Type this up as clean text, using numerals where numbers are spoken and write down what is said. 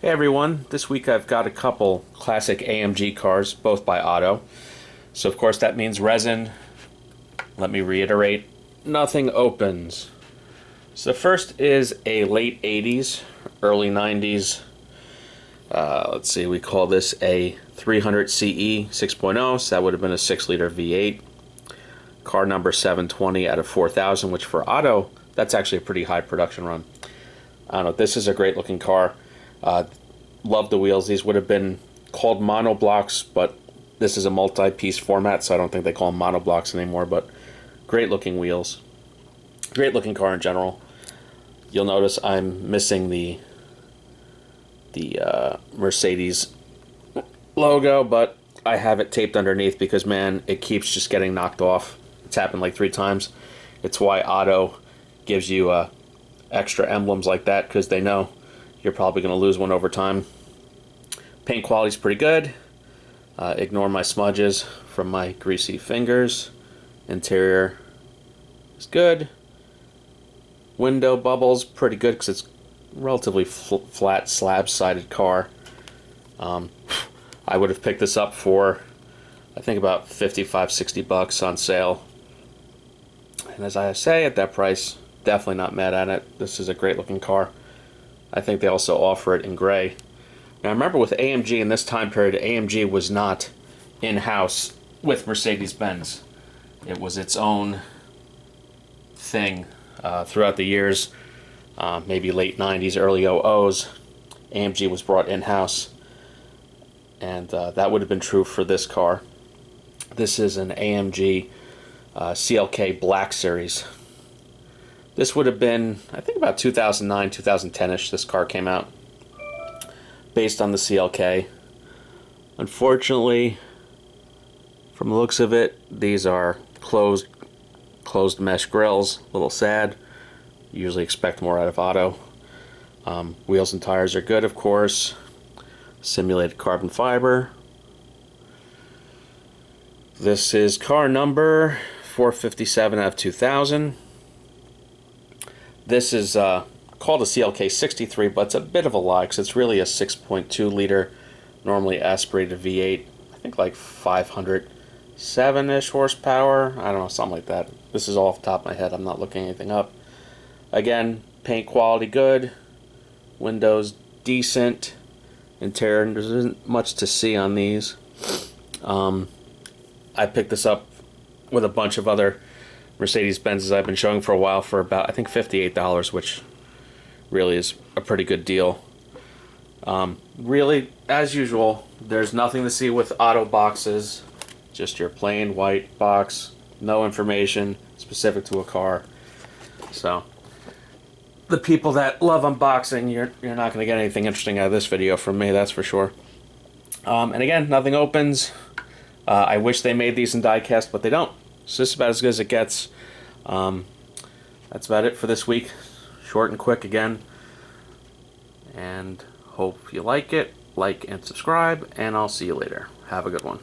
Hey everyone, this week I've got a couple classic AMG cars, both by Otto. So of course that means resin. Let me reiterate, nothing opens. So first is a late 80s, early 90s. Let's see, we call this a 300 CE 6.0, so that would have been a 6-liter V8. Car number 720 out of 4,000, which for Otto, that's actually a pretty high production run. I don't know, this is a great looking car. Love the wheels. These would have been called monoblocks, but this is a multi-piece format, so I don't think they call them monoblocks anymore, but great looking wheels. Great looking car in general. You'll notice I'm missing the Mercedes logo, but I have it taped underneath because, man, it keeps just getting knocked off. It's happened like 3 times. It's why Otto gives you extra emblems like that, because they know you're probably going to lose one over time. Paint quality is pretty good. Ignore my smudges from my greasy fingers. Interior is good. Window bubbles pretty good because it's relatively flat slab-sided car. I would have picked this up for, I think, about 55, 60 bucks on sale. And as I say, at that price, definitely not mad at it. This is a great looking car. I think they also offer it in gray. Now, I remember with AMG in this time period, AMG was not in-house with Mercedes-Benz. It was its own thing throughout the years, maybe late 90s, early 00s. AMG was brought in-house, and that would have been true for this car. This is an AMG CLK Black Series. This would have been, I think, about 2009, 2010-ish, this car came out, based on the CLK. Unfortunately, from the looks of it, these are closed mesh grills. A little sad. Usually expect more out of Otto. Wheels and tires are good, of course. Simulated carbon fiber. This is car number 457 out of 2000. This is called a CLK 63, but it's a bit of a lie because it's really a 6.2 liter, normally aspirated V8. I think like 507-ish horsepower. I don't know, something like that. This is all off the top of my head. I'm not looking anything up. Again, paint quality good. Windows decent. Interior, there isn't much to see on these. I picked this up with a bunch of other Mercedes-Benzes I've been showing for a while for about, I think, $58, which really is a pretty good deal. Really, as usual, there's nothing to see with Otto boxes. Just your plain white box, no information specific to a car. So, the people that love unboxing, you're not going to get anything interesting out of this video from me, that's for sure. And again, nothing opens. I wish they made these in Diecast, but they don't. So this is about as good as it gets. That's about it for this week. Short and quick again. And hope you like it. Like and subscribe, and I'll see you later. Have a good one.